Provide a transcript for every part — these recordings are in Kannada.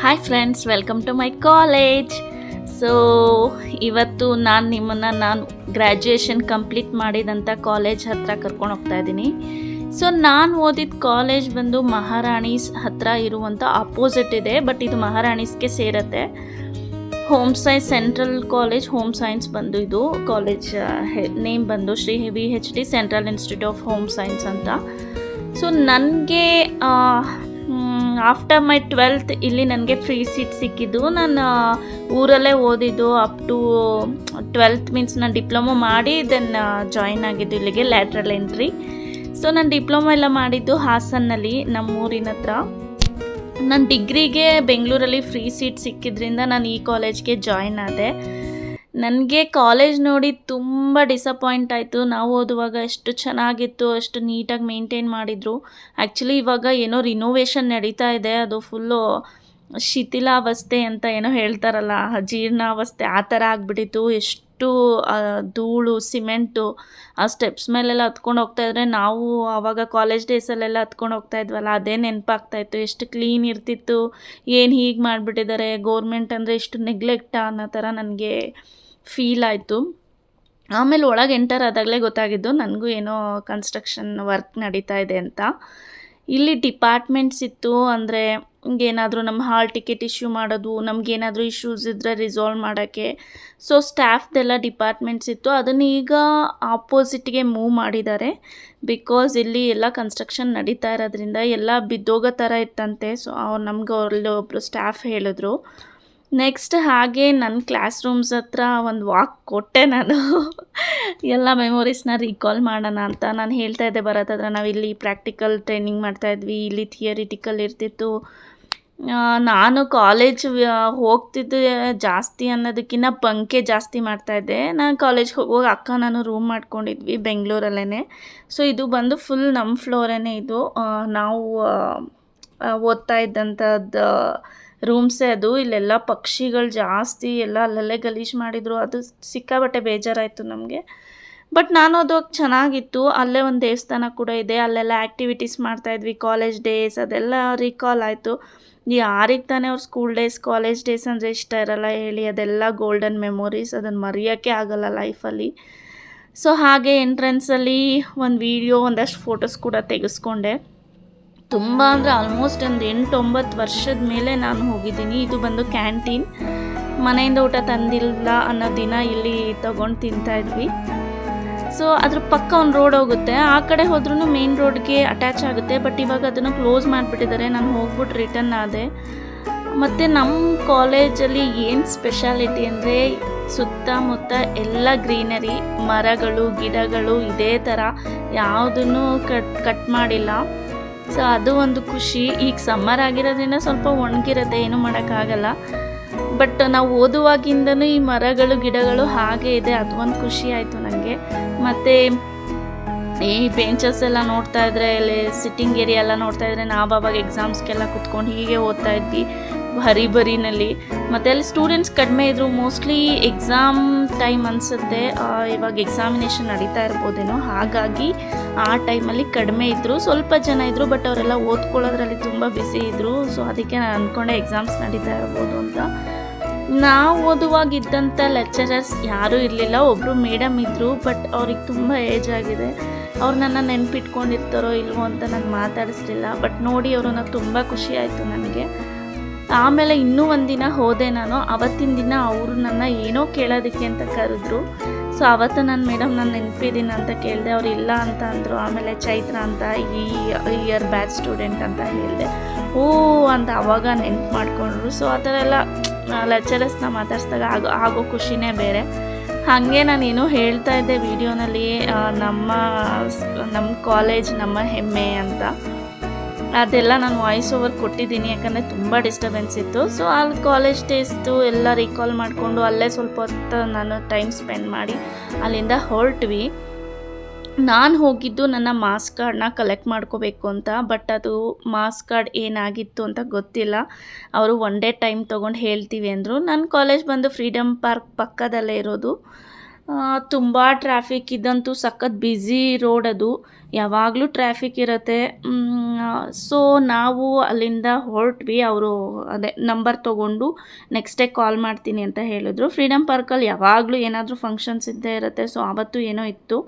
Hi friends, welcome to my college. So ಇವತ್ತು ನಾನು ಗ್ರ್ಯಾಜುಯೇಷನ್ ಕಂಪ್ಲೀಟ್ ಮಾಡಿದಂಥ ಕಾಲೇಜ್ ಹತ್ರ ಕರ್ಕೊಂಡು ಹೋಗ್ತಾ ಇದ್ದೀನಿ. ಸೊ ನಾನು ಓದಿದ ಕಾಲೇಜ್ ಬಂದು ಮಹಾರಾಣೀಸ್ ಹತ್ರ ಇರುವಂಥ ಅಪೋಸಿಟ್ ಇದೆ, ಬಟ್ ಇದು ಮಹಾರಾಣೀಸ್ಗೆ ಸೇರುತ್ತೆ. Home science central college home science ಬಂದು ಇದು ಕಾಲೇಜ್ ನೇಮ್ ಬಂದು Shri VHD central institute of home science ಅಂತ. ಸೊ ನನಗೆ ಆಫ್ಟರ್ ಮೈ 12th ಇಲ್ಲಿ ನನಗೆ ಫ್ರೀ ಸೀಟ್ ಸಿಕ್ಕಿದ್ದು. ನಾನು ಊರಲ್ಲೇ ಓದಿದ್ದು ಅಪ್ ಟು 12th ಮೀನ್ಸ್ ನಾನು ಡಿಪ್ಲೊಮೊ ಮಾಡಿ ದೆನ್ ಜಾಯಿನ್ ಆಗಿದ್ದು ಇಲ್ಲಿಗೆ ಲ್ಯಾಟ್ರಲ್ ಎಂಟ್ರಿ. ಸೊ ನಾನು ಡಿಪ್ಲೊಮೊ ಎಲ್ಲ ಮಾಡಿದ್ದು ಹಾಸನ್ನಲ್ಲಿ, ನಮ್ಮೂರಿನ ಹತ್ರ. ನನ್ನ ಡಿಗ್ರಿಗೆ ಬೆಂಗಳೂರಲ್ಲಿ ಫ್ರೀ ಸೀಟ್ ಸಿಕ್ಕಿದ್ರಿಂದ ನಾನು ಈ ಕಾಲೇಜ್ಗೆ ಜಾಯಿನ್ ಆದೆ. ನನಗೆ ಕಾಲೇಜ್ ನೋಡಿ ತುಂಬ ಡಿಸಪಾಯಿಂಟ್ ಆಯಿತು. ನಾವು ಓದುವಾಗ ಎಷ್ಟು ಚೆನ್ನಾಗಿತ್ತು, ಎಷ್ಟು ನೀಟಾಗಿ ಮೇಂಟೈನ್ ಮಾಡಿದರು. ಆ್ಯಕ್ಚುಲಿ ಇವಾಗ ಏನೋ ರಿನೋವೇಷನ್ ನಡೀತಾ ಇದೆ, ಅದು ಫುಲ್ಲು ಶಿಥಿಲಾವಸ್ಥೆ ಅಂತ ಏನೋ ಹೇಳ್ತಾರಲ್ಲ, ಜೀರ್ಣಾವಸ್ಥೆ ಆ ಥರ ಆಗಿಬಿಟ್ಟಿತ್ತು. ಎಷ್ಟು ಧೂಳು, ಸಿಮೆಂಟು, ಆ ಸ್ಟೆಪ್ಸ್ ಮೇಲೆಲ್ಲ ಹತ್ಕೊಂಡು ಹೋಗ್ತಾಯಿದ್ರೆ ನಾವು ಆವಾಗ ಕಾಲೇಜ್ ಡೇಸಲ್ಲೆಲ್ಲ ಹತ್ಕೊಂಡು ಹೋಗ್ತಾಯಿದ್ವಲ್ಲ, ಅದೇ ನೆನಪಾಗ್ತಾಯಿತ್ತು. ಎಷ್ಟು ಕ್ಲೀನ್ ಇರ್ತಿತ್ತು, ಏನು ಹೀಗೆ ಮಾಡಿಬಿಟ್ಟಿದ್ದಾರೆ ಗೌರ್ಮೆಂಟ್ ಅಂದರೆ ಎಷ್ಟು ನೆಗ್ಲೆಕ್ಟಾ ಅನ್ನೋ ಥರ ನನಗೆ ಫೀಲ್ ಆಯಿತು. ಆಮೇಲೆ ಒಳಗೆ ಎಂಟರ್ ಆದಾಗಲೇ ಗೊತ್ತಾಗಿದ್ದು ನನಗೂ ಏನೋ ಕನ್ಸ್ಟ್ರಕ್ಷನ್ ವರ್ಕ್ ನಡೀತಾ ಇದೆ ಅಂತ. ಇಲ್ಲಿ ಡಿಪಾರ್ಟ್ಮೆಂಟ್ಸ್ ಇತ್ತು, ಅಂದರೆ ಏನಾದರೂ ನಮ್ಮ ಹಾಲ್ ಟಿಕೆಟ್ ಇಶ್ಯೂ ಮಾಡೋದು, ನಮಗೇನಾದರೂ ಇಶ್ಯೂಸ್ ಇದ್ದರೆ ರಿಸಾಲ್ವ್ ಮಾಡೋಕ್ಕೆ. ಸೊ ಸ್ಟಾಫ್ದೆಲ್ಲ ಡಿಪಾರ್ಟ್ಮೆಂಟ್ಸ್ ಇತ್ತು. ಅದನ್ನು ಈಗ ಆಪೋಸಿಟ್ಗೆ ಮೂವ್ ಮಾಡಿದ್ದಾರೆ, ಬಿಕಾಸ್ ಇಲ್ಲಿ ಎಲ್ಲ ಕನ್ಸ್ಟ್ರಕ್ಷನ್ ನಡೀತಾ ಇರೋದ್ರಿಂದ ಎಲ್ಲ ಬಿದ್ದೋಗೋ ಥರ ಇತ್ತಂತೆ. ಸೊ ನಮ್ಗೆ ಅಲ್ಲಿ ಒಬ್ಬರು ಸ್ಟಾಫ್ ಹೇಳಿದ್ರು. ನೆಕ್ಸ್ಟ್ ಹಾಗೆ ನನ್ನ ಕ್ಲಾಸ್ ರೂಮ್ಸ್ ಹತ್ರ ಒಂದು ವಾಕ್ ಕೊಟ್ಟೆ ನಾನು. ಎಲ್ಲ ಮೆಮೊರೀಸ್ನ ರೀಕಾಲ್ ಮಾಡೋಣ ಅಂತ. ನಾನು ಹೇಳ್ತಾ ಇದ್ದೆ ಬರೋದಾದ್ರೆ ನಾವು ಇಲ್ಲಿ ಪ್ರಾಕ್ಟಿಕಲ್ ಟ್ರೈನಿಂಗ್ ಮಾಡ್ತಾಯಿದ್ವಿ, ಇಲ್ಲಿ ಥಿಯರಿಟಿಕಲ್ ಇರ್ತಿತ್ತು. ನಾನು ಕಾಲೇಜ್ ಹೋಗ್ತಿದ್ದೆ ಜಾಸ್ತಿ ಅನ್ನೋದಕ್ಕಿಂತ ಬಂಕೆ ಜಾಸ್ತಿ ಮಾಡ್ತಾಯಿದ್ದೆ. ನಾನು ಕಾಲೇಜ್ಗೆ ಹೋಗುವಾಗ ಅಕ್ಕ ನಾನು ರೂಮ್ ಮಾಡ್ಕೊಂಡಿದ್ವಿ ಬೆಂಗಳೂರಲ್ಲೇ. ಸೊ ಇದು ಬಂದು ಫುಲ್ ನಮ್ಮ ಫ್ಲೋರೇ ಇದು. ನಾವು ಓದ್ತಾ ಇದ್ದಂಥದ್ದು ರೂಮ್ಸೇ ಅದು. ಇಲ್ಲೆಲ್ಲ ಪಕ್ಷಿಗಳು ಜಾಸ್ತಿ, ಎಲ್ಲ ಅಲ್ಲಲ್ಲೇ ಗಲೀಜು ಮಾಡಿದರು. ಅದು ಸಿಕ್ಕಾಬಟ್ಟೆ ಬೇಜಾರಾಯಿತು ನಮಗೆ. ಬಟ್ ನಾನು ಓದುವಾಗ ಚೆನ್ನಾಗಿತ್ತು. ಅಲ್ಲೇ ಒಂದು ದೇವಸ್ಥಾನ ಕೂಡ ಇದೆ, ಅಲ್ಲೆಲ್ಲ ಆ್ಯಕ್ಟಿವಿಟೀಸ್ ಮಾಡ್ತಾಯಿದ್ವಿ, ಕಾಲೇಜ್ ಡೇಸ್ ಅದೆಲ್ಲ ರೀಕಾಲ್ ಆಯಿತು. ಯಾರಿಗೆ ತಾನೇ ಅವ್ರ ಸ್ಕೂಲ್ ಡೇಸ್ ಕಾಲೇಜ್ ಡೇಸ್ ಅಂದರೆ ಇಷ್ಟ ಇರಲ್ಲ ಹೇಳಿ. ಅದೆಲ್ಲ ಗೋಲ್ಡನ್ ಮೆಮೊರೀಸ್, ಅದನ್ನು ಮರೆಯೋಕ್ಕೆ ಆಗಲ್ಲ ಲೈಫಲ್ಲಿ. ಸೊ ಹಾಗೆ ಎಂಟ್ರೆನ್ಸಲ್ಲಿ ಒಂದು ವೀಡಿಯೋ, ಒಂದಷ್ಟು ಫೋಟೋಸ್ ಕೂಡ ತೆಗೆಸ್ಕೊಂಡೆ. ತುಂಬ ಅಂದರೆ ಆಲ್ಮೋಸ್ಟ್ ಒಂದು 8-9 ವರ್ಷದ ಮೇಲೆ ನಾನು ಹೋಗಿದ್ದೀನಿ. ಇದು ಬಂದು ಕ್ಯಾಂಟೀನ್. ಮನೆಯಿಂದ ಊಟ ತಂದಿಲ್ಲ ಅನ್ನೋ ದಿನ ಇಲ್ಲಿ ತೊಗೊಂಡು ತಿಂತಾಯಿದ್ವಿ. ಸೊ ಅದ್ರ ಪಕ್ಕ ಒಂದು ರೋಡ್ ಹೋಗುತ್ತೆ, ಆ ಕಡೆ ಹೋದ್ರೂ ಮೇನ್ ರೋಡ್ಗೆ ಅಟ್ಯಾಚ್ ಆಗುತ್ತೆ. ಬಟ್ ಇವಾಗ ಅದನ್ನು ಕ್ಲೋಸ್ ಮಾಡಿಬಿಟ್ಟಿದ್ದಾರೆ. ನಾನು ಹೋಗ್ಬಿಟ್ಟು ರಿಟರ್ನ್ ಆದೆ. ಮತ್ತು ನಮ್ಮ ಕಾಲೇಜಲ್ಲಿ ಏನು ಸ್ಪೆಷಾಲಿಟಿ ಅಂದರೆ ಸುತ್ತಮುತ್ತ ಎಲ್ಲ ಗ್ರೀನರಿ, ಮರಗಳು, ಗಿಡಗಳು ಇದೇ ಥರ ಯಾವುದನ್ನು ಕಟ್ ಮಾಡಿಲ್ಲ. ಸೊ ಅದು ಒಂದು ಖುಷಿ. ಈಗ ಸಮ್ಮರ್ ಆಗಿರೋದ್ರಿಂದ ಸ್ವಲ್ಪ ಒಣಗಿರುತ್ತೆ, ಏನೂ ಮಾಡೋಕ್ಕಾಗಲ್ಲ. ಬಟ್ ನಾವು ಓದುವಾಗಿಂದನೂ ಈ ಮರಗಳು, ಗಿಡಗಳು ಹಾಗೆ ಇದೆ, ಅದು ಒಂದು ಖುಷಿ ಆಯಿತು ನನಗೆ. ಮತ್ತು ಈ ಬೆಂಚಸ್ ಎಲ್ಲ ನೋಡ್ತಾ ಇದ್ರೆ, ಇಲ್ಲಿ ಸಿಟ್ಟಿಂಗ್ ಏರಿಯಾ ಎಲ್ಲ ನೋಡ್ತಾ ಇದ್ರೆ, ನಾವು ಆವಾಗ ಎಕ್ಸಾಮ್ಸ್ಗೆಲ್ಲ ಕುತ್ಕೊಂಡು ಹೀಗೆ ಓದ್ತಾ ಇದ್ವಿ ಬರಿನಲ್ಲಿ. ಮತ್ತು ಅಲ್ಲಿ ಸ್ಟೂಡೆಂಟ್ಸ್ ಕಡಿಮೆ ಇದ್ದರು, ಮೋಸ್ಟ್ಲಿ ಎಕ್ಸಾಮ್ ಟೈಮ್ ಅನಿಸುತ್ತೆ. ಇವಾಗ ಎಕ್ಸಾಮಿನೇಷನ್ ನಡೀತಾ ಇರ್ಬೋದೇನೋ, ಹಾಗಾಗಿ ಆ ಟೈಮಲ್ಲಿ ಕಡಿಮೆ ಇದ್ದರು, ಸ್ವಲ್ಪ ಜನ ಇದ್ದರು. ಬಟ್ ಅವರೆಲ್ಲ ಓದ್ಕೊಳ್ಳೋದ್ರಲ್ಲಿ ತುಂಬ ಬ್ಯುಸಿ ಇದ್ದರು. ಸೊ ಅದಕ್ಕೆ ನಾನು ಅಂದ್ಕೊಂಡೆ ಎಕ್ಸಾಮ್ಸ್ ನಡೀತಾ ಇರ್ಬೋದು ಅಂತ. ನಾವು ಓದುವಾಗ ಇದ್ದಂಥ ಲೆಕ್ಚರರ್ಸ್ ಯಾರೂ ಇರಲಿಲ್ಲ. ಒಬ್ಬರು ಮೇಡಮ್ ಇದ್ದರು, ಬಟ್ ಅವ್ರಿಗೆ ತುಂಬ ಏಜ್ ಆಗಿದೆ. ಅವ್ರು ನನ್ನ ನೆನಪಿಟ್ಕೊಂಡಿರ್ತಾರೋ ಇಲ್ವೋ ಅಂತ ನಾನು ಮಾತಾಡಿಸ್ಲಿಲ್ಲ. ಬಟ್ ನೋಡಿ ಅವ್ರನ್ನ ತುಂಬ ಖುಷಿ ಆಯಿತು ನನಗೆ. ಆಮೇಲೆ ಇನ್ನೂ ಒಂದಿನ ಹೋದೆ ನಾನು. ಅವತ್ತಿನ ದಿನ ಅವರು ನನ್ನ ಏನೋ ಕೇಳೋದಕ್ಕೆ ಅಂತ ಕರೆದ್ರು. ಸೊ ಅವತ್ತು ನಾನು ಮೇಡಮ್ ನಾನು ನೆನಪಿದ್ದೀನಿ ಅಂತ ಕೇಳಿದೆ. ಅವ್ರು ಇಲ್ಲ ಅಂತ ಅಂದರು. ಆಮೇಲೆ ಚೈತ್ರ ಅಂತ ಈ ಇಯರ್ ಬ್ಯಾಚ್ ಸ್ಟೂಡೆಂಟ್ ಅಂತ ಹೇಳಿದೆ. ಓ ಅಂತ ಅವಾಗ ನೆನ್ಪು ಮಾಡಿಕೊಂಡ್ರು. ಸೊ ಆ ಥರ ಎಲ್ಲ ಲೆಕ್ಚರರ್ಸ್ನ ಮಾತಾಡಿಸಿದಾಗ ಆಗೋ ಖುಷಿನೇ ಬೇರೆ. ಹಾಗೆ ನಾನೇನೋ ಹೇಳ್ತಾ ಇದ್ದೆ ವೀಡಿಯೋನಲ್ಲಿ, ನಮ್ಮ ಕಾಲೇಜ್ ನಮ್ಮ ಹೆಮ್ಮೆ ಅಂತ. ಅದೆಲ್ಲ ನಾನು ವಾಯ್ಸ್ ಓವರ್ ಕೊಟ್ಟಿದ್ದೀನಿ, ಯಾಕಂದರೆ ತುಂಬ ಡಿಸ್ಟರ್ಬೆನ್ಸ್ ಇತ್ತು. ಸೊ ಅಲ್ಲಿ ಕಾಲೇಜ್ ಡೇಸ್ದು ಎಲ್ಲ ರೀಕಾಲ್ ಮಾಡಿಕೊಂಡು ಅಲ್ಲೇ ಸ್ವಲ್ಪ ಹೊತ್ತು ನಾನು ಟೈಮ್ ಸ್ಪೆಂಡ್ ಮಾಡಿ ಅಲ್ಲಿಂದ ಹೊರಟ್ವಿ. ನಾನು ಹೋಗಿದ್ದು ನನ್ನ ಮಾಸ್ ಕಾರ್ಡನ್ನ ಕಲೆಕ್ಟ್ ಮಾಡ್ಕೋಬೇಕು ಅಂತ. ಬಟ್ ಅದು ಮಾಸ್ ಕಾರ್ಡ್ ಏನಾಗಿತ್ತು ಅಂತ ಗೊತ್ತಿಲ್ಲ. ಅವರು 1 ಡೇ ಟೈಮ್ ತೊಗೊಂಡು ಹೇಳ್ತೀವಿ ಅಂದರು. ನನ್ನ ಕಾಲೇಜ್ ಬಂದು ಫ್ರೀಡಮ್ ಪಾರ್ಕ್ ಪಕ್ಕದಲ್ಲೇ ಇರೋದು. ತುಂಬ ಟ್ರಾಫಿಕ್ ಇದ್ದಂತೂ ಸಖತ್ ಬ್ಯುಸಿ ರೋಡ್ ಅದು. ಯಾವಾಗಲೂ ಟ್ರಾಫಿಕ್ ಇರುತ್ತೆ. ಸೊ ನಾವು ಅಲ್ಲಿಂದ ಹೊರಟ್ವಿ. ಅವರು ಅದೇ ನಂಬರ್ ತೊಗೊಂಡು ನೆಕ್ಸ್ಟ್ ಡೇ ಕಾಲ್ ಮಾಡ್ತೀನಿ ಅಂತ ಹೇಳಿದ್ರು. ಫ್ರೀಡಮ್ ಪಾರ್ಕಲ್ಲಿ ಯಾವಾಗಲೂ ಏನಾದರೂ ಫಂಕ್ಷನ್ಸ್ ಇದ್ದೇ ಇರುತ್ತೆ. ಸೊ ಆವತ್ತು ಏನೋ ಇತ್ತು.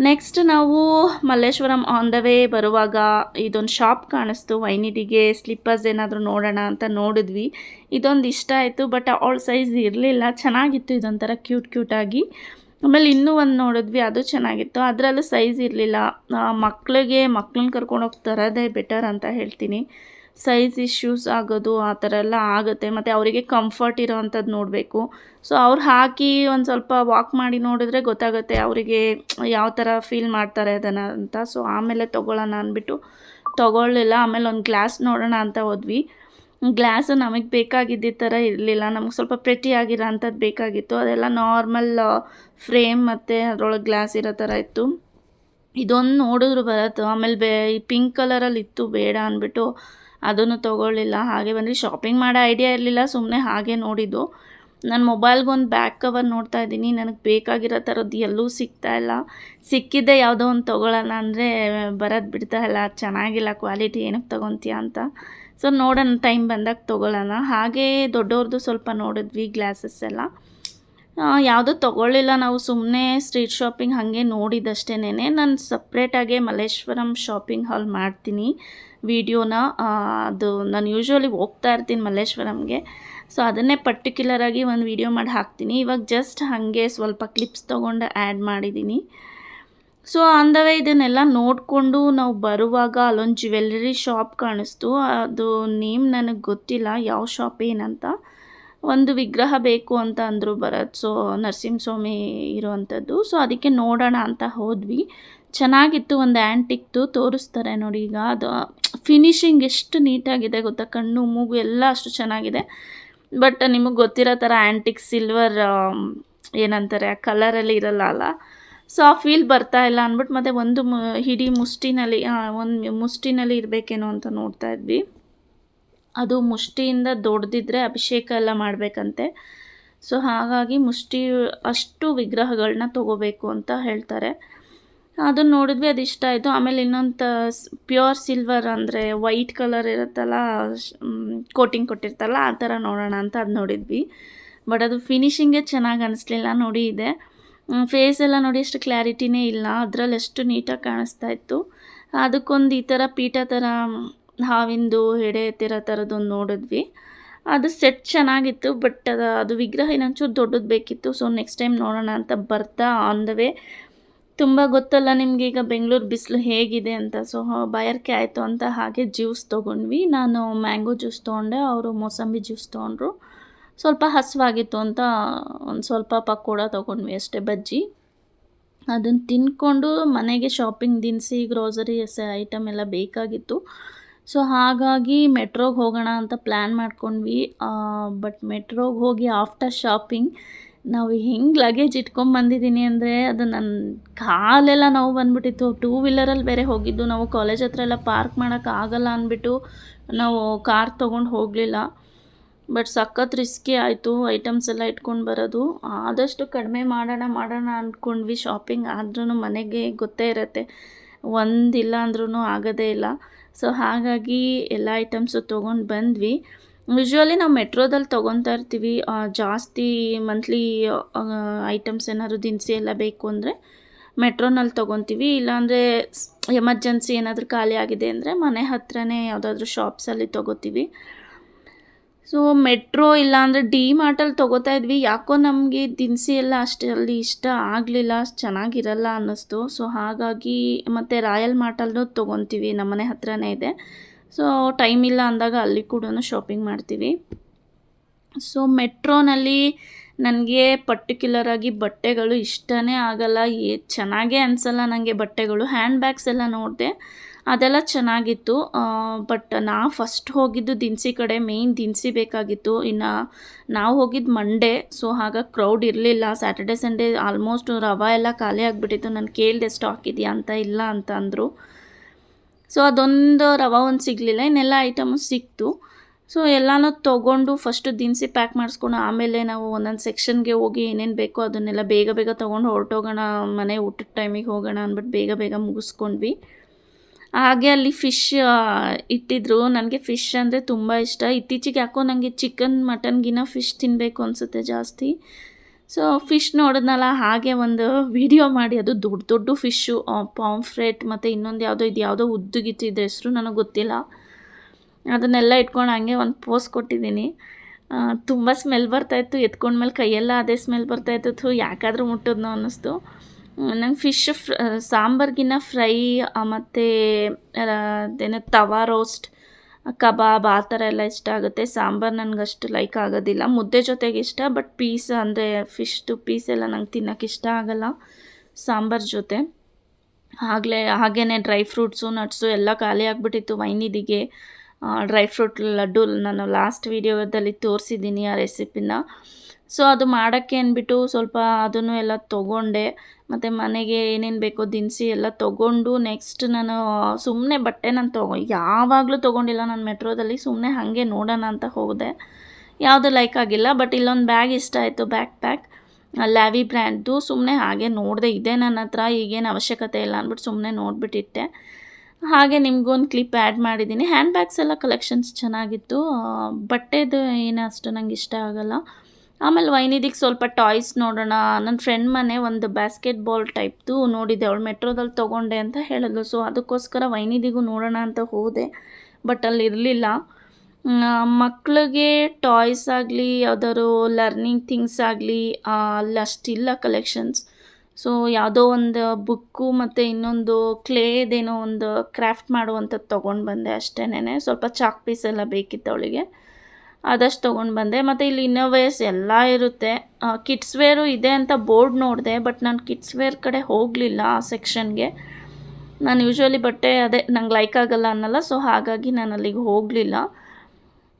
ನೆಕ್ಸ್ಟ್ ನಾವು ಮಲ್ಲೇಶ್ವರಂ ಆನ್ ದ ವೇ ಬರುವಾಗ ಇದೊಂದು ಶಾಪ್ ಕಾಣಿಸ್ತು. ವೈನಿದಿಗೆ ಸ್ಲಿಪ್ಪರ್ಸ್ ಏನಾದರೂ ನೋಡೋಣ ಅಂತ ನೋಡಿದ್ವಿ. ಇದೊಂದು ಇಷ್ಟ ಆಯಿತು, ಬಟ್ ಅವಳ ಸೈಜ್ ಇರಲಿಲ್ಲ. ಚೆನ್ನಾಗಿತ್ತು, ಇದೊಂಥರ ಕ್ಯೂಟಾಗಿ. ಆಮೇಲೆ ಇನ್ನೂ ಒಂದು ನೋಡಿದ್ವಿ, ಅದು ಚೆನ್ನಾಗಿತ್ತು. ಅದರಲ್ಲೂ ಸೈಜ್ ಇರಲಿಲ್ಲ. ಮಕ್ಕಳನ್ನ ಕರ್ಕೊಂಡು ಹೋಗಿ ತರೋದೇ ಬೆಟರ್ ಅಂತ ಹೇಳ್ತೀನಿ. ಸೈಜ್ ಇಶ್ಯೂಸ್ ಆಗೋದು ಆ ಥರ ಎಲ್ಲ ಆಗುತ್ತೆ. ಮತ್ತು ಅವರಿಗೆ ಕಂಫರ್ಟ್ ಇರೋ ಅಂಥದ್ದು ನೋಡಬೇಕು. ಸೊ ಅವ್ರು ಹಾಕಿ ಒಂದು ಸ್ವಲ್ಪ ವಾಕ್ ಮಾಡಿ ನೋಡಿದ್ರೆ ಗೊತ್ತಾಗುತ್ತೆ ಅವರಿಗೆ ಯಾವ ಥರ ಫೀಲ್ ಮಾಡ್ತಾರೆ ಅದನ್ನು ಅಂತ. ಸೊ ಆಮೇಲೆ ತೊಗೊಳ್ಳೋಣ ಅಂದ್ಬಿಟ್ಟು ತೊಗೊಳ್ಳಿಲ್ಲ. ಆಮೇಲೆ ಒಂದು ಗ್ಲಾಸ್ ನೋಡೋಣ ಅಂತ ಹೋದ್ವಿ. ಗ್ಲಾಸು ನಮಗೆ ಬೇಕಾಗಿದ್ದ ಥರ ಇರಲಿಲ್ಲ. ನಮಗೆ ಸ್ವಲ್ಪ ಪ್ರೆಟಿ ಆಗಿರೋ ಅಂಥದ್ದು ಬೇಕಾಗಿತ್ತು. ಅದೆಲ್ಲ ನಾರ್ಮಲ್ ಫ್ರೇಮ್ ಮತ್ತು ಅದರೊಳಗೆ ಗ್ಲಾಸ್ ಇರೋ ಥರ ಇತ್ತು. ಇದೊಂದು ನೋಡಿದ್ರು ಬರತ್ತು. ಆಮೇಲೆ ಈ ಪಿಂಕ್ ಕಲರಲ್ಲಿ ಇತ್ತು, ಬೇಡ ಅಂದ್ಬಿಟ್ಟು ಅದನ್ನು ತೊಗೊಳ್ಳಿಲ್ಲ. ಹಾಗೆ ಬಂದು ಶಾಪಿಂಗ್ ಮಾಡೋ ಐಡಿಯಾ ಇರಲಿಲ್ಲ, ಸುಮ್ಮನೆ ಹಾಗೆ ನೋಡಿದ್ದು. ನನ್ನ ಮೊಬೈಲ್ಗೊಂದು ಬ್ಯಾಕ್ ಕವರ್ ನೋಡ್ತಾ ಇದ್ದೀನಿ. ನನಗೆ ಬೇಕಾಗಿರೋ ಥರದ್ದು ಎಲ್ಲೂ ಸಿಗ್ತಾ ಇಲ್ಲ. ಸಿಕ್ಕಿದ್ದೆ ಯಾವುದೋ ಒಂದು ತೊಗೊಳ್ಳೋಣ ಅಂದರೆ ಬರೋದು ಬಿಡ್ತಾ ಇಲ್ಲ, ಚೆನ್ನಾಗಿಲ್ಲ ಕ್ವಾಲಿಟಿ, ಏನಕ್ಕೆ ತೊಗೊತೀಯ ಅಂತ. ಸೊ ನೋಡೋಣ, ಟೈಮ್ ಬಂದಾಗ ತೊಗೊಳ್ಳೋಣ. ಹಾಗೇ ದೊಡ್ಡವ್ರದ್ದು ಸ್ವಲ್ಪ ನೋಡಿದ್ವಿ ಗ್ಲಾಸಸ್ ಎಲ್ಲ. ಯಾವುದೂ ತೊಗೊಳ್ಳಿಲ್ಲ ನಾವು, ಸುಮ್ಮನೆ ಸ್ಟ್ರೀಟ್ ಶಾಪಿಂಗ್ ಹಾಗೆ ನೋಡಿದ್ದಷ್ಟೇನೆ. ನಾನು ಸಪ್ರೇಟಾಗೆ ಮಲ್ಲೇಶ್ವರಂ ಶಾಪಿಂಗ್ ಹಾಲ್ ಮಾಡ್ತೀನಿ ವಿಡಿಯೋನ. ಅದು ನಾನು ಯೂಶ್ವಲಿ ಹೋಗ್ತಾ ಇರ್ತೀನಿ ಮಲ್ಲೇಶ್ವರಂಗೆ. ಸೊ ಅದನ್ನೇ ಪರ್ಟಿಕ್ಯುಲರಾಗಿ ಒಂದು ವಿಡಿಯೋ ಮಾಡಿ ಹಾಕ್ತೀನಿ. ಇವಾಗ ಜಸ್ಟ್ ಹಾಗೆ ಸ್ವಲ್ಪ ಕ್ಲಿಪ್ಸ್ ತೊಗೊಂಡು ಆ್ಯಡ್ ಮಾಡಿದ್ದೀನಿ. ಸೊ ಆನ್ ದ ವೇ ಇದನ್ನೆಲ್ಲ ನೋಡಿಕೊಂಡು ನಾವು ಬರುವಾಗ ಅಲ್ಲೊಂದು ಜ್ಯುವೆಲ್ಲರಿ ಶಾಪ್ ಕಾಣಿಸ್ತು. ಅದು ನೇಮ್ ನನಗೆ ಗೊತ್ತಿಲ್ಲ ಯಾವ ಶಾಪ್ ಏನಂತ. ಒಂದು ವಿಗ್ರಹ ಬೇಕು ಅಂತ ಅಂದರು ಭರತ್. ಸೊ ನರಸಿಂಹಸ್ವಾಮಿ ಇರೋವಂಥದ್ದು. ಸೊ ಅದಕ್ಕೆ ನೋಡೋಣ ಅಂತ ಹೋದ್ವಿ. ಚೆನ್ನಾಗಿತ್ತು, ಒಂದು ಆ್ಯಂಟಿಕ್ದು ತೋರಿಸ್ತಾರೆ ನೋಡಿ. ಈಗ ಅದು ಫಿನಿಶಿಂಗ್ ಎಷ್ಟು ನೀಟಾಗಿದೆ ಗೊತ್ತಾ, ಕಣ್ಣು ಮೂಗು ಎಲ್ಲ ಅಷ್ಟು ಚೆನ್ನಾಗಿದೆ. ಬಟ್ ನಿಮಗೆ ಗೊತ್ತಿರೋ ಥರ ಆ್ಯಂಟಿಕ್ ಸಿಲ್ವರ್ ಏನಂತಾರೆ ಆ ಕಲರಲ್ಲಿ ಇರಲ್ಲ ಅಲ್ಲ. ಸೊ ಆ ಫೀಲ್ ಬರ್ತಾ ಇಲ್ಲ ಅಂದ್ಬಿಟ್ಟು ಮತ್ತೆ ಒಂದು ಇಡೀ ಮುಷ್ಟಿನಲ್ಲಿ ಇರಬೇಕೇನೋ ಅಂತ ನೋಡ್ತಾ ಇದ್ವಿ. ಅದು ಮುಷ್ಟಿಯಿಂದ ದೊಡ್ಡದಿದ್ರೆ ಅಭಿಷೇಕ ಎಲ್ಲ ಮಾಡಬೇಕಂತೆ. ಸೊ ಹಾಗಾಗಿ ಮುಷ್ಟಿ ಅಷ್ಟು ವಿಗ್ರಹಗಳನ್ನ ತೊಗೋಬೇಕು ಅಂತ ಹೇಳ್ತಾರೆ. ಅದನ್ನು ನೋಡಿದ್ವಿ, ಅದು ಇಷ್ಟ ಆಯಿತು. ಆಮೇಲೆ ಇನ್ನೊಂದು ಪ್ಯೂರ್ ಸಿಲ್ವರ್ ಅಂದರೆ ವೈಟ್ ಕಲರ್ ಇರುತ್ತಲ್ಲ, ಕೋಟಿಂಗ್ ಕೊಟ್ಟಿರ್ತಲ್ಲ, ಆ ಥರ ನೋಡೋಣ ಅಂತ ಅದು ನೋಡಿದ್ವಿ. ಬಟ್ ಅದು ಫಿನಿಶಿಂಗೇ ಚೆನ್ನಾಗಿ ಅನ್ನಿಸ್ಲಿಲ್ಲ. ನೋಡಿ ಇದೆ ಫೇಸ್ ಎಲ್ಲ ನೋಡಿ, ಎಷ್ಟು ಕ್ಲಾರಿಟಿನೇ ಇಲ್ಲ. ಅದರಲ್ಲಿ ಎಷ್ಟು ನೀಟಾಗಿ ಕಾಣಿಸ್ತಾ ಇತ್ತು. ಅದಕ್ಕೊಂದು ಈ ಥರ ಪೀಠ ಥರ ಹಾವಿಂದು ಎಡೆ ಎತ್ತಿರೋ ಥರದ್ದೊಂದು ನೋಡಿದ್ವಿ. ಅದು ಸೆಟ್ ಚೆನ್ನಾಗಿತ್ತು, ಬಟ್ ಅದು ವಿಗ್ರಹ ಇನ್ನೊಂಚೂರು ದೊಡ್ಡದು ಬೇಕಿತ್ತು. ಸೊ ನೆಕ್ಸ್ಟ್ ಟೈಮ್ ನೋಡೋಣ ಅಂತ ಬರ್ತಾ ಆನ್ ದ ವೇ, ತುಂಬ ಗೊತ್ತಲ್ಲ ನಿಮಗೆ ಈಗ ಬೆಂಗಳೂರು ಬಿಸಿಲು ಹೇಗಿದೆ ಅಂತ. ಸೊ ಬಾಯಾರಿಕೆ ಆಯಿತು ಅಂತ ಹಾಗೆ ಜ್ಯೂಸ್ ತೊಗೊಂಡ್ವಿ. ನಾನು ಮ್ಯಾಂಗೋ ಜ್ಯೂಸ್ ತೊಗೊಂಡೆ, ಅವರು ಮೋಸಂಬಿ ಜ್ಯೂಸ್ ತೊಗೊಂಡ್ರು. ಸ್ವಲ್ಪ ಹಸಿವಾಗಿತ್ತು ಅಂತ ಒಂದು ಸ್ವಲ್ಪ ಪಕೋಡ ತೊಗೊಂಡ್ವಿ ಅಷ್ಟೇ, ಬಜ್ಜಿ. ಅದನ್ನು ತಿನ್ಕೊಂಡು ಮನೆಗೆ ಶಾಪಿಂಗ್ ದಿನಸಿ ಗ್ರೋಸರಿ ಐಟಮ್ ಎಲ್ಲ ಬೇಕಾಗಿತ್ತು. ಸೊ ಹಾಗಾಗಿ ಮೆಟ್ರೋಗೆ ಹೋಗೋಣ ಅಂತ ಪ್ಲ್ಯಾನ್ ಮಾಡ್ಕೊಂಡ್ವಿ. ಬಟ್ ಮೆಟ್ರೋಗೆ ಹೋಗಿ ಆಫ್ಟರ್ ಶಾಪಿಂಗ್ ನಾವು ಹೆಂಗೆ ಲಗೇಜ್ ಇಟ್ಕೊಂಬಂದಿದ್ದೀನಿ ಅಂದರೆ ಅದು ನನ್ನ ಕಾಲೆಲ್ಲ ನೋವು ಬಂದುಬಿಟ್ಟಿತ್ತು. 2 ವೀಲರಲ್ಲಿ ಬೇರೆ ಹೋಗಿದ್ದು ನಾವು. ಕಾಲೇಜ್ ಹತ್ರ ಎಲ್ಲ ಪಾರ್ಕ್ ಮಾಡೋಕ್ಕಾಗಲ್ಲ ಅಂದ್ಬಿಟ್ಟು ನಾವು ಕಾರ್ ತೊಗೊಂಡು ಹೋಗಲಿಲ್ಲ. ಬಟ್ ಸಖತ್ ರಿಸ್ಕಿ ಆಯಿತು ಐಟಮ್ಸ್ ಎಲ್ಲ ಇಟ್ಕೊಂಡು ಬರೋದು. ಆದಷ್ಟು ಕಡಿಮೆ ಮಾಡೋಣ ಅಂದ್ಕೊಂಡ್ವಿ ಶಾಪಿಂಗ್. ಆದ್ರೂ ಮನೆಗೆ ಗೊತ್ತೇ ಇರುತ್ತೆ, ಒಂದಿಲ್ಲ ಅಂದ್ರೂ ಆಗೋದೇ ಇಲ್ಲ. ಸೊ ಹಾಗಾಗಿ ಎಲ್ಲ ಐಟಮ್ಸು ತೊಗೊಂಡು ಬಂದ್ವಿ. ಯೂಶ್ವಲಿ ನಾವು ಮೆಟ್ರೋದಲ್ಲಿ ತೊಗೊತಾ ಇರ್ತೀವಿ. ಜಾಸ್ತಿ ಮಂತ್ಲಿ ಐಟಮ್ಸ್ ಏನಾದ್ರು ದಿನಸಿ ಎಲ್ಲ ಬೇಕು ಅಂದರೆ ಮೆಟ್ರೋನಲ್ಲಿ ತೊಗೊತೀವಿ. ಇಲ್ಲಾಂದರೆ ಎಮರ್ಜೆನ್ಸಿ ಏನಾದರೂ ಖಾಲಿ ಆಗಿದೆ ಅಂದರೆ ಮನೆ ಹತ್ರನೇ ಯಾವುದಾದ್ರೂ ಶಾಪ್ಸಲ್ಲಿ ತೊಗೋತೀವಿ. ಸೊ ಮೆಟ್ರೋ ಇಲ್ಲಾಂದರೆ ಡಿ ಮಾರ್ಟಲ್ಲಿ ತೊಗೋತಾ ಇದ್ವಿ. ಯಾಕೋ ನಮಗೆ ದಿನಸಿ ಎಲ್ಲ ಅಲ್ಲಿ ಇಷ್ಟ ಆಗಲಿಲ್ಲ, ಅಷ್ಟು ಚೆನ್ನಾಗಿರಲ್ಲ ಅನ್ನಿಸ್ತು. ಸೊ ಹಾಗಾಗಿ ಮತ್ತು ರಾಯಲ್ ಮಾರ್ಟಲ್ಲೂ ತೊಗೊತೀವಿ, ನಮ್ಮನೆ ಹತ್ರನೇ ಇದೆ. ಸೊ ಟೈಮ್ ಇಲ್ಲ ಅಂದಾಗ ಅಲ್ಲಿ ಕೂಡ ಶಾಪಿಂಗ್ ಮಾಡ್ತೀವಿ. ಸೊ ಮೆಟ್ರೋನಲ್ಲಿ ನನಗೆ ಪರ್ಟಿಕ್ಯುಲರಾಗಿ ಬಟ್ಟೆಗಳು ಇಷ್ಟನೇ ಆಗಲ್ಲ, ಚೆನ್ನಾಗೇ ಅನಿಸಲ್ಲ ನನಗೆ ಬಟ್ಟೆಗಳು. ಹ್ಯಾಂಡ್ ಬ್ಯಾಗ್ಸ್ ಎಲ್ಲ ನೋಡಿದೆ, ಅದೆಲ್ಲ ಚೆನ್ನಾಗಿತ್ತು. ಬಟ್ ಫಸ್ಟ್ ಹೋಗಿದ್ದು ದಿನಸಿ ಕಡೆ, ಮೇಯ್ನ್ ದಿನಸಿ ಬೇಕಾಗಿತ್ತು. ಇನ್ನು ನಾವು ಹೋಗಿದ್ದು ಮಂಡೇ, ಸೊ ಹಾಗಾಗಿ ಕ್ರೌಡ್ ಇರಲಿಲ್ಲ. ಸ್ಯಾಟರ್ಡೆ ಸಂಡೇ ಆಲ್ಮೋಸ್ಟ್ ರವೆ ಎಲ್ಲ ಖಾಲಿ ಆಗಿಬಿಟ್ಟಿತ್ತು. ನಾನು ಕೇಳಿದೆ ಸ್ಟಾಕ್ ಇದೆಯಾ ಅಂತ, ಇಲ್ಲ ಅಂತ ಅಂದರು. ಸೊ ಅದೊಂದು ರವೆ ಒಂದು ಸಿಗಲಿಲ್ಲ, ಇನ್ನೆಲ್ಲ ಐಟಮು ಸಿಕ್ತು. ಸೊ ಎಲ್ಲನೂ ತೊಗೊಂಡು ಫಸ್ಟು ದಿನಸಿ ಪ್ಯಾಕ್ ಮಾಡಿಸ್ಕೊಂಡು ಆಮೇಲೆ ನಾವು ಒಂದೊಂದು ಸೆಕ್ಷನ್ಗೆ ಹೋಗಿ ಏನೇನು ಬೇಕೋ ಅದನ್ನೆಲ್ಲ ಬೇಗ ಬೇಗ ತೊಗೊಂಡು ಹೊರಟೋಗೋಣ, ಮನೆ ಊಟದ ಟೈಮಿಗೆ ಹೋಗೋಣ ಅಂದ್ಬಿಟ್ಟು ಬೇಗ ಬೇಗ ಮುಗಿಸ್ಕೊಂಡ್ವಿ. ಹಾಗೆ ಅಲ್ಲಿ ಫಿಶ್ ಇಟ್ಟಿದ್ರು. ನನಗೆ ಫಿಶ್ ಅಂದರೆ ತುಂಬ ಇಷ್ಟ. ಇತ್ತೀಚೆಗೆ ಯಾಕೋ ನನಗೆ ಚಿಕನ್ ಮಟನ್ಗಿನ್ನ ಫಿಶ್ ತಿನ್ನಬೇಕು ಅನಿಸುತ್ತೆ ಜಾಸ್ತಿ. ಸೊ ಫಿಶ್ ನೋಡಿದ್ನಲ್ಲ, ಹಾಗೆ ಒಂದು ವಿಡಿಯೋ ಮಾಡಿ, ಅದು ದೊಡ್ಡ ದೊಡ್ಡ ಫಿಶ್ಶು, ಪಾಂಫ್ರೆಟ್ ಮತ್ತು ಇನ್ನೊಂದು ಯಾವುದೋ ಉದ್ದುಗಿತ್ತಿದ್ದ ಹೆಸರು ನನಗೆ ಗೊತ್ತಿಲ್ಲ. ಅದನ್ನೆಲ್ಲ ಇಟ್ಕೊಂಡು ಹಂಗೆ ಒಂದು ಪೋಸ್ ಕೊಟ್ಟಿದ್ದೀನಿ. ತುಂಬ ಸ್ಮೆಲ್ ಬರ್ತಾಯಿತ್ತು. ಎತ್ಕೊಂಡ್ಮೇಲೆ ಕೈಯೆಲ್ಲ ಅದೇ ಸ್ಮೆಲ್ ಬರ್ತಾಯಿತ್ತು. ಯಾಕಾದರೂ ಮುಟ್ಟೋದ್ನೋ ಅನ್ನಿಸ್ತು. ನಂಗೆ ಫಿಶ್ ಸಾಂಬಾರ್ಗಿನ್ನ ಫ್ರೈ ಮತ್ತು ಅದೇನೋ ತವಾ ರೋಸ್ಟ್, ಕಬಾಬ್ ಆ ಥರ ಎಲ್ಲ ಇಷ್ಟ ಆಗುತ್ತೆ. ಸಾಂಬಾರು ನನಗಷ್ಟು ಲೈಕ್ ಆಗೋದಿಲ್ಲ. ಮುದ್ದೆ ಜೊತೆಗೆ ಇಷ್ಟ, ಬಟ್ ಪೀಸ್ ಅಂದರೆ ಫಿಶ್ದು ಪೀಸ್ ಎಲ್ಲ ನಂಗೆ ತಿನ್ನೋಕೆ ಇಷ್ಟ ಆಗೋಲ್ಲ ಸಾಂಬಾರು ಜೊತೆ. ಹಾಗೇ ಡ್ರೈ ಫ್ರೂಟ್ಸು ನಟ್ಸು ಎಲ್ಲ ಖಾಲಿ ಆಗಿಬಿಟ್ಟಿತ್ತು ವೈನಿದಿಗೆ. ಡ್ರೈ ಫ್ರೂಟ್ ಲಡ್ಡು ನಾನು ಲಾಸ್ಟ್ ವೀಡಿಯೋದಲ್ಲಿ ತೋರಿಸಿದ್ದೀನಿ ಆ ರೆಸಿಪಿನ. ಸೊ ಅದು ಮಾಡೋಕ್ಕೆ ಅಂದ್ಬಿಟ್ಟು ಸ್ವಲ್ಪ ಅದನ್ನು ಎಲ್ಲ ತೊಗೊಂಡೆ, ಮತ್ತು ಮನೆಗೆ ಏನೇನು ಬೇಕೋ ದಿನಸಿ ಎಲ್ಲ ತೊಗೊಂಡು ನೆಕ್ಸ್ಟ್ ನಾನು ಸುಮ್ಮನೆ ಬಟ್ಟೆ ಯಾವಾಗಲೂ ತೊಗೊಂಡಿಲ್ಲ ನಾನು ಮೆಟ್ರೋದಲ್ಲಿ. ಸುಮ್ಮನೆ ಹಾಗೆ ನೋಡೋಣ ಅಂತ ಹೋದೆ. ಯಾವುದು ಲೈಕ್ ಆಗಿಲ್ಲ, ಬಟ್ ಇಲ್ಲೊಂದು ಬ್ಯಾಗ್ ಇಷ್ಟ ಆಯಿತು, ಬ್ಯಾಕ್ ಪ್ಯಾಕ್ ಲ್ಯಾವಿ ಬ್ರ್ಯಾಂಡ್ದು. ಸುಮ್ಮನೆ ಹಾಗೆ ನೋಡಿದೆ, ಇದೆ ನನ್ನ ಹತ್ರ, ಈಗೇನು ಅವಶ್ಯಕತೆ ಇಲ್ಲ ಅಂದ್ಬಿಟ್ಟು ಸುಮ್ಮನೆ ನೋಡಿಬಿಟ್ಟಿಟ್ಟೆ. ಹಾಗೆ ನಿಮಗೊಂದು ಕ್ಲಿಪ್ ಆ್ಯಡ್ ಮಾಡಿದ್ದೀನಿ. ಹ್ಯಾಂಡ್ ಬ್ಯಾಗ್ಸ್ ಎಲ್ಲ ಕಲೆಕ್ಷನ್ಸ್ ಚೆನ್ನಾಗಿತ್ತು. ಬಟ್ಟೆದು ಏನು ಅಷ್ಟು ನಂಗೆ ಇಷ್ಟ ಆಗೋಲ್ಲ. ಆಮೇಲೆ ವೈನಿದಿಗೆ ಸ್ವಲ್ಪ ಟಾಯ್ಸ್ ನೋಡೋಣ. ನನ್ನ ಫ್ರೆಂಡ್ ಮನೆ ಒಂದು ಬ್ಯಾಸ್ಕೆಟ್ ಬಾಲ್ ಟೈಪ್ದು ನೋಡಿದ್ದೆ, ಅವಳು ಮೆಟ್ರೋದಲ್ಲಿ ತೊಗೊಂಡೆ ಅಂತ ಹೇಳಿದ್ಲು. ಸೊ ಅದಕ್ಕೋಸ್ಕರ ವೈನಿದಿಗೂ ನೋಡೋಣ ಅಂತ ಹೋದೆ, ಬಟ್ ಅಲ್ಲಿ ಇರಲಿಲ್ಲ. ಮಕ್ಕಳಿಗೆ ಟಾಯ್ಸ್ ಆಗಲಿ ಯಾವ್ದಾದ್ರು ಲರ್ನಿಂಗ್ ಥಿಂಗ್ಸ್ ಆಗಲಿ ಅಲ್ಲಿ ಅಷ್ಟಿಲ್ಲ ಕಲೆಕ್ಷನ್ಸ್. ಸೊ ಯಾವುದೋ ಒಂದು ಬುಕ್ಕು ಮತ್ತು ಇನ್ನೊಂದು ಕ್ಲೇದೇನೋ ಒಂದು ಕ್ರಾಫ್ಟ್ ಮಾಡುವಂಥದ್ದು ತೊಗೊಂಡು ಬಂದೆ ಅಷ್ಟೇನೆ. ಸ್ವಲ್ಪ ಚಾಕ್ ಪೀಸ್ ಎಲ್ಲ ಬೇಕಿತ್ತು ಅವಳಿಗೆ, ಅದಷ್ಟು ತೊಗೊಂಡು ಬಂದೆ. ಮತ್ತು ಇಲ್ಲಿ ಇನ್ನೋವೇರ್ಸ್ ಎಲ್ಲ ಇರುತ್ತೆ. ಕಿಡ್ಸ್ ವೇರು ಇದೆ ಅಂತ ಬೋರ್ಡ್ ನೋಡಿದೆ, ಬಟ್ ನಾನು ಕಿಡ್ಸ್ ವೇರ್ ಕಡೆ ಹೋಗಲಿಲ್ಲ ಆ ಸೆಕ್ಷನ್ಗೆ. ನಾನು ಯೂಶ್ವಲಿ ಬಟ್ಟೆ ಅದೇ ನಂಗೆ ಲೈಕ್ ಆಗಲ್ಲ ಅನ್ನಲ್ಲ, ಸೊ ಹಾಗಾಗಿ ನಾನು ಅಲ್ಲಿಗೆ ಹೋಗಲಿಲ್ಲ.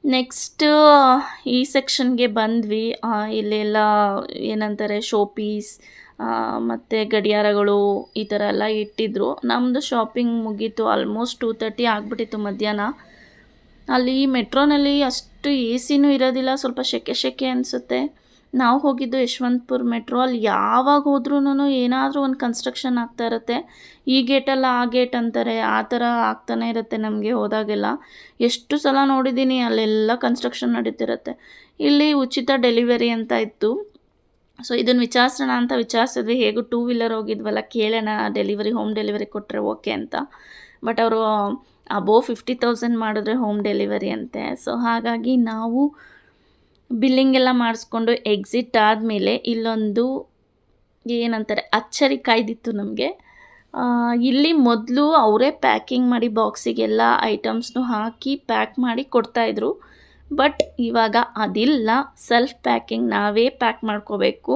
ನೆಕ್ಸ್ಟ್ ಈ ಸೆಕ್ಷನ್ಗೆ ಬಂದ್ವಿ. ಇಲ್ಲೆಲ್ಲ ಏನಂತಾರೆ ಶೋ ಪೀಸ್ ಮತ್ತು ಗಡಿಯಾರಗಳು ಈ ಥರ ಎಲ್ಲ ಇಟ್ಟಿದ್ರು. ನಮ್ಮದು ಶಾಪಿಂಗ್ ಮುಗೀತು, ಆಲ್ಮೋಸ್ಟ್ 2:30 ಆಗಿಬಿಟ್ಟಿತ್ತು ಮಧ್ಯಾಹ್ನ. ಅಲ್ಲಿ ಮೆಟ್ರೋನಲ್ಲಿ ಅಷ್ಟು ಎ ಸಿನೂ ಇರೋದಿಲ್ಲ, ಸ್ವಲ್ಪ ಸೆಕೆ ಅನಿಸುತ್ತೆ. ನಾವು ಹೋಗಿದ್ದು ಯಶವಂತಪುರ ಮೆಟ್ರೋ. ಅಲ್ಲಿ ಯಾವಾಗ ಹೋದ್ರೂ ಏನಾದರೂ ಒಂದು ಕನ್ಸ್ಟ್ರಕ್ಷನ್ ಆಗ್ತಾ ಇರುತ್ತೆ. ಈ ಗೇಟಲ್ಲ ಆ ಗೇಟ್ ಅಂತಾರೆ, ಆ ಥರ ಆಗ್ತಾನೆ ಇರುತ್ತೆ ನಮಗೆ ಹೋದಾಗೆಲ್ಲ. ಎಷ್ಟು ಸಲ ನೋಡಿದ್ದೀನಿ, ಅಲ್ಲೆಲ್ಲ ಕನ್ಸ್ಟ್ರಕ್ಷನ್ ನಡೀತಿರುತ್ತೆ. ಇಲ್ಲಿ ಉಚಿತ ಡೆಲಿವರಿ ಅಂತ ಇತ್ತು. ಸೊ ಇದನ್ನು ವಿಚಾರಿಸೋಣ ಅಂತ ವಿಚಾರಿಸಿದ್ವಿ. ಹೇಗೂ 2 ವೀಲರ್ ಹೋಗಿದ್ವಲ್ಲ, ಕೇಳೋಣ ಡೆಲಿವರಿ ಹೋಮ್ ಡೆಲಿವರಿ ಕೊಟ್ಟರೆ ಓಕೆ ಅಂತ. ಬಟ್ ಅವರು ಅಬೋವ್ 50,000 ಮಾಡಿದ್ರೆ ಹೋಮ್ ಡೆಲಿವರಿ ಅಂತೆ. ಸೊ ಹಾಗಾಗಿ ನಾವು ಬಿಲ್ಲಿಂಗ್ ಎಲ್ಲ ಮಾಡಿಸ್ಕೊಂಡು ಎಕ್ಸಿಟ್ ಆದಮೇಲೆ ಇಲ್ಲೊಂದು ಏನಂತಾರೆ ಅಚ್ಚರಿ ಕಾಯ್ದಿತ್ತು ನಮಗೆ. ಇಲ್ಲಿ ಮೊದಲು ಅವರೇ ಪ್ಯಾಕಿಂಗ್ ಮಾಡಿ ಬಾಕ್ಸಿಗೆಲ್ಲ ಐಟಮ್ಸ್ನು ಹಾಕಿ ಪ್ಯಾಕ್ ಮಾಡಿ ಕೊಡ್ತಾಯಿದ್ರು. ಬಟ್ ಇವಾಗ ಅದಿಲ್ಲ, ಸೆಲ್ಫ್ ಪ್ಯಾಕಿಂಗ್, ನಾವೇ ಪ್ಯಾಕ್ ಮಾಡ್ಕೋಬೇಕು.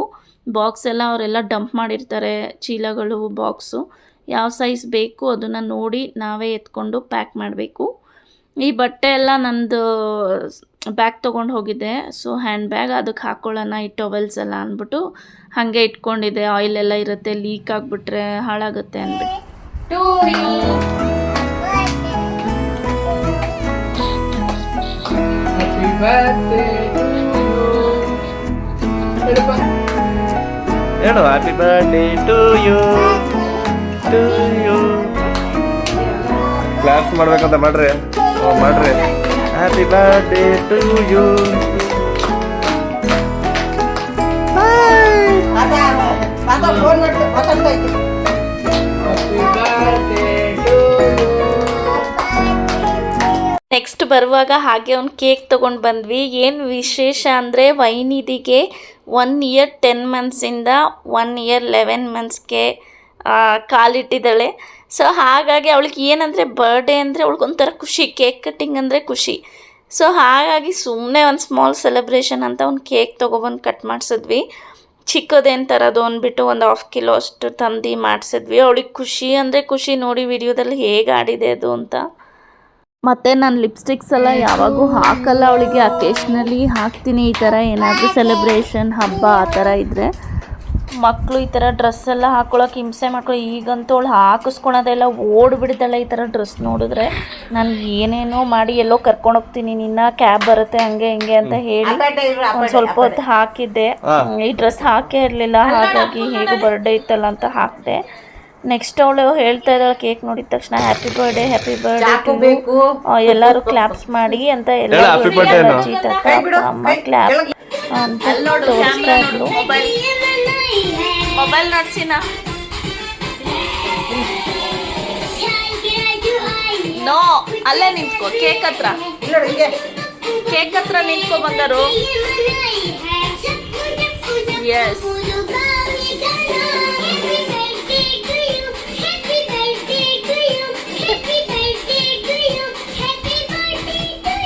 ಬಾಕ್ಸ್ ಎಲ್ಲ ಅವರೆಲ್ಲ ಡಂಪ್ ಮಾಡಿರ್ತಾರೆ, ಚೀಲಗಳು ಬಾಕ್ಸು ಯಾವ ಸೈಜ್ ಬೇಕು ಅದನ್ನು ನೋಡಿ ನಾವೇ ಎತ್ಕೊಂಡು ಪ್ಯಾಕ್ ಮಾಡಬೇಕು. ಈ ಬಟ್ಟೆ ಎಲ್ಲ ನಂದು ಬ್ಯಾಗ್ ತೊಗೊಂಡು ಹೋಗಿದ್ದೆ, ಸೊ ಹ್ಯಾಂಡ್ ಬ್ಯಾಗ್, ಅದಕ್ಕೆ ಹಾಕ್ಕೊಳ್ಳೋಣ ಈ ಟವೆಲ್ಸ್ ಎಲ್ಲ ಅಂದ್ಬಿಟ್ಟು ಹಾಗೆ ಇಟ್ಕೊಂಡಿದ್ದೆ. ಆಯಿಲ್ ಎಲ್ಲ ಇರುತ್ತೆ, ಲೀಕ್ ಆಗಿಬಿಟ್ರೆ ಹಾಳಾಗುತ್ತೆ ಅಂದ್ಬಿಟ್ಟು. ಹೇಳು happy birthday to you, to you. Class ಮಾಡ್ಬೇಕಂತ ಮಾಡ್ರಿ, ಮಾಡ್ರಿ. Happy birthday to you. Next ಬರುವಾಗ ಹಾಗೆ ಒಂದು ಕೇಕ್ ತೊಗೊಂಡು ಬಂದ್ವಿ. ಏನು ವಿಶೇಷ ಅಂದರೆ ವೈನಿದಿಗೆ 1 year 10 monthsಯಿಂದ 1 year 11 monthsಗೆ ಕಾಲಿಟ್ಟಿದ್ದಾಳೆ. ಸೊ ಹಾಗಾಗಿ ಅವಳಿಗೆ ಏನಂದರೆ ಬರ್ಡೇ ಅಂದರೆ ಅವಳಿಗೊಂಥರ ಖುಷಿ, ಕೇಕ್ ಕಟ್ಟಿಂಗ್ ಅಂದರೆ ಖುಷಿ. ಸೊ ಹಾಗಾಗಿ ಸುಮ್ಮನೆ ಒಂದು ಸ್ಮಾಲ್ ಸೆಲೆಬ್ರೇಷನ್ ಅಂತ ಒಂದು ಕೇಕ್ ತೊಗೊಬಂದು ಕಟ್ ಮಾಡಿಸಿದ್ವಿ. ಚಿಕ್ಕದೇನು ತರೋದು ಅಂದ್ಬಿಟ್ಟು ಒಂದು 1/2 kilo ಅಷ್ಟು ತಂದು ಮಾಡಿಸಿದ್ವಿ. ಅವಳಿಗೆ ಖುಷಿ ಅಂದರೆ ಖುಷಿ. ನೋಡಿ ವಿಡಿಯೋದಲ್ಲಿ ಹೇಗೆ ಆಡಿದೆ ಅದು ಅಂತ. ಮತ್ತು ನಾನು ಲಿಪ್ಸ್ಟಿಕ್ಸ್ ಎಲ್ಲ ಯಾವಾಗೂ ಹಾಕಲ್ಲ ಅವಳಿಗೆ, ಅಕೇಶ್ನಲಿ ಹಾಕ್ತೀನಿ ಈ ಥರ ಏನಾದರೂ ಸೆಲೆಬ್ರೇಷನ್ ಹಬ್ಬ ಆ ಥರ ಇದ್ದರೆ. ಮಕ್ಕಳು ಈ ಥರ ಡ್ರೆಸ್ ಎಲ್ಲ ಹಾಕೊಳಕ್ಕೆ ಹಿಂಸೆ ಮಕ್ಕಳು ಈಗಂತೂ ಅವಳು ಹಾಕಿಸ್ಕೊಳೋದೆಲ್ಲ ಓಡ್ಬಿಡ್ತಾಳೆ ಈ ಥರ ಡ್ರೆಸ್ ನೋಡಿದ್ರೆ. ನಾನು ಏನೇನೋ ಮಾಡಿ ಎಲ್ಲೋ ಕರ್ಕೊಂಡು ಹೋಗ್ತೀನಿ ನಿನ್ನ ಕ್ಯಾಬ್ ಬರುತ್ತೆ ಹಂಗೆ ಹಿಂಗೆ ಅಂತ ಹೇಳಿ ಒಂದು ಸ್ವಲ್ಪ ಹೊತ್ತು ಹಾಕಿದ್ದೆ. ಈ ಡ್ರೆಸ್ ಹಾಕೇ ಇರಲಿಲ್ಲ, ಹಾಗಾಗಿ ಹೇಗೂ ಬರ್ಡೇ ಇತ್ತಲ್ಲ ಅಂತ ಹಾಕಿದೆ. ನೆಕ್ಸ್ಟ್ ಅವಳು ಹೇಳ್ತಾ ಇದ್ದಾಳೆ ಕೇಕ್ ನೋಡಿದ ತಕ್ಷಣ ಹ್ಯಾಪಿ ಬರ್ಡೇ ಎಲ್ಲರೂ ಕ್ಲಾಪ್ಸ್ ಮಾಡಿ ಅಂತ ಎಲ್ಲರೂ ಅಮ್ಮ ಕ್ಲಾಪ್ ಅಂತ ತೋರಿಸ್ತಾ ಇದ್ಲು. ಮೊಬೈಲ್ ನೋಡ್ಸಿನ ನೋ ಅಲ್ಲೇ ನಿಂತ್ಕೋ, ಕೇಕ್ ಹತ್ರ ನಿಂತ್ಕೊ ಬಂದರು. ಎಸ್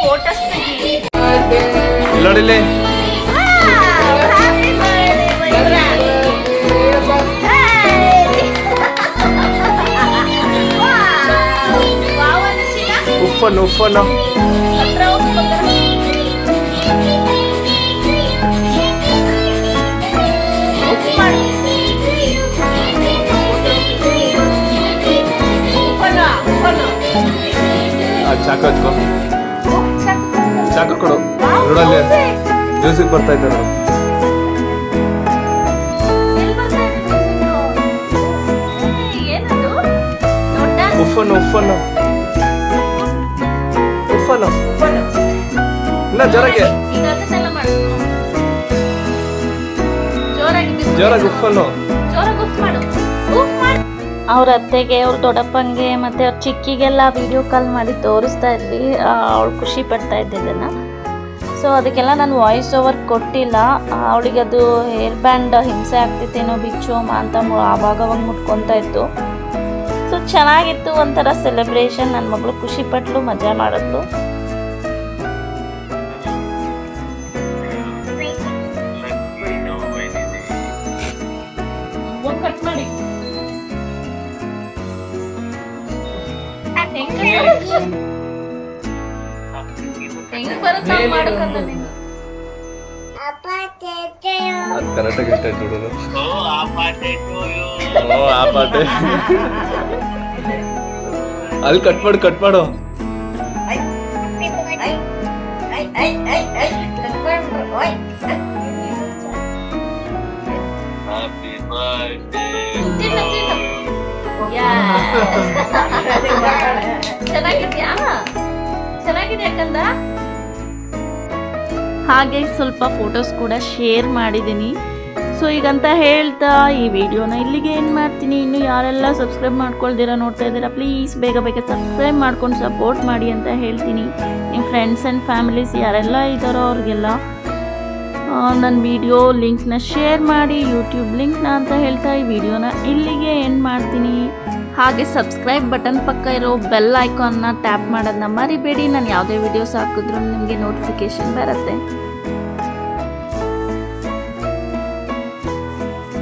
ಫೋಟೋಸ್ ತೆಗಿ ನೋಡಿಲ್ಲಿ. ಉಪ್ಪನ್ನು ಚಾಕು ಹಚ್ಕೊ, ಚಾಕು ಕೊಡು ನೋಡಲ್ಲಿ ಮ್ಯೂಸಿಕ್ ಬರ್ತಾ ಇದ್ದ ನೋಡು. ಉಪ್ಪನ್ನು ಇಲ್ಲ ಜೋರಾಗಿ ಉಪ್ಪನ್ನು. ಅವ್ರ ಅತ್ತೆಗೆ ಅವ್ರ ದೊಡ್ಡಪ್ಪಂಗೆ ಮತ್ತು ಅವ್ರ ಚಿಕ್ಕಿಗೆಲ್ಲ ವಿಡಿಯೋ ಕಾಲ್ ಮಾಡಿ ತೋರಿಸ್ತಾ ಇದ್ವಿ. ಅವಳು ಖುಷಿ ಪಡ್ತಾ ಇದ್ದಿದ್ದನ್ನು. ಸೊ ಅದಕ್ಕೆಲ್ಲ ನಾನು ವಾಯ್ಸ್ ಓವರ್ ಕೊಟ್ಟಿಲ್ಲ. ಅವಳಿಗೆ ಅದು ಹೇರ್ ಬ್ಯಾಂಡ್ ಹಿಂಸೆ ಆಗ್ತಿತ್ತೇನೋ ಬಿಚ್ಚೋಮ ಅಂತ ಆವಾಗವಾಗ ಮುಟ್ಕೊತಾ ಇತ್ತು. ಸೊ ಚೆನ್ನಾಗಿತ್ತು, ಒಂಥರ ಸೆಲೆಬ್ರೇಷನ್. ನನ್ನ ಮಗಳು ಖುಷಿ ಪಟ್ಲು, ಮಜಾ ಮಾಡಿದ್ಲು. ಕಟ್ ಮಾಡಿ ಹೆಂಗ್ ಬರುತ್ತೆ ಮಾಡಕಲ್ಲ ನೀನು. ಅದು ಕರೆಕ್ಟಾಗಿ ಇಷ್ಟ ಆಯ್ತು ನೋಡೋದು. ಆ ಪಾಟೆ ಅಲ್ಲಿ ಕಟ್ ಮಾಡು. ಚೆನ್ನಾಗಿದೆ ಯಾಕಂದ. ಹಾಗೆ ಸ್ವಲ್ಪ ಫೋಟೋಸ್ ಕೂಡ ಶೇರ್ ಮಾಡಿದ್ದೀನಿ. ಸೊ ಈಗಂತ ಹೇಳ್ತಾ ಈ ವಿಡಿಯೋನ ಇಲ್ಲಿಗೆ ಏನು ಮಾಡ್ತೀನಿ. ಇನ್ನು ಯಾರೆಲ್ಲ ಸಬ್ಸ್ಕ್ರೈಬ್ ಮಾಡ್ಕೊಳ್ದಿರ ನೋಡ್ತಾ ಇದ್ದೀರಾ ಪ್ಲೀಸ್ ಬೇಗ ಸಬ್ಸ್ಕ್ರೈಬ್ ಮಾಡ್ಕೊಂಡು ಸಪೋರ್ಟ್ ಮಾಡಿ ಅಂತ ಹೇಳ್ತೀನಿ. ನಿಮ್ಮ ಫ್ರೆಂಡ್ಸ್ ಆ್ಯಂಡ್ ಫ್ಯಾಮಿಲೀಸ್ ಯಾರೆಲ್ಲ ಇದ್ದಾರೋ ಅವ್ರಿಗೆಲ್ಲ ನನ್ನ ವಿಡಿಯೋ ಲಿಂಕ್ನ ಶೇರ್ ಮಾಡಿ, ಯೂಟ್ಯೂಬ್ ಲಿಂಕ್ನ ಅಂತ ಹೇಳ್ತಾ ಈ ವಿಡಿಯೋನ ಇಲ್ಲಿಗೆ ಎಂಡ್ ಮಾಡ್ತೀನಿ. ಹಾಗೆ ಸಬ್ಸ್ಕ್ರೈಬ್ ಬಟನ್ ಪಕ್ಕ ಇರೋ ಬೆಲ್ ಐಕಾನ್ನ ಟ್ಯಾಪ್ ಮಾಡೋದನ್ನ ಮರಿಬೇಡಿ. ನಾನು ಯಾವುದೇ ವಿಡಿಯೋಸ್ ಹಾಕಿದ್ರೂ ನಿಮಗೆ ನೋಟಿಫಿಕೇಷನ್ ಬರುತ್ತೆ.